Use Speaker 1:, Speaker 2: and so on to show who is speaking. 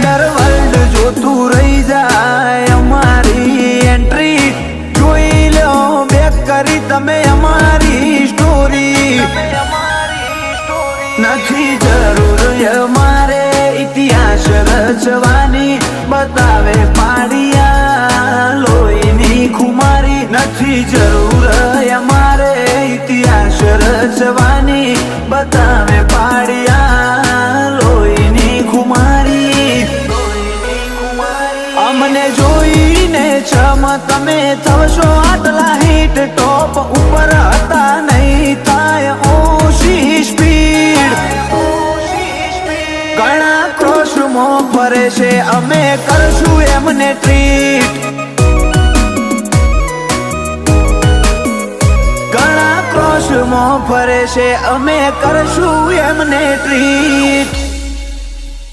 Speaker 1: underworld જોતું રહી જાય અમારી એન્ટ્રી જોઈ લો બેક કરી તમે અમારી સ્ટોરી નથી જરૂર અમારે ઇતિહાસ રચવાની બતાવે પાડિયા લોહીની ખુમારી નથી જરૂર અમારે ઇતિહાસ રચવાની બતાવે પાડિયા લોહીની ખુમારી અમને જોઈને છમ તમે થશો આટલા હિટ ટોપ ઉપર હતા નહીં થાય ઓછી સ્પીડ ઘણા ક્રોશમાં ફરે છે અમે કરશું એમને ટ્રીટ ઘણા ક્રોશમાં ફરે છે અમે કરશું એમને ટ્રીટ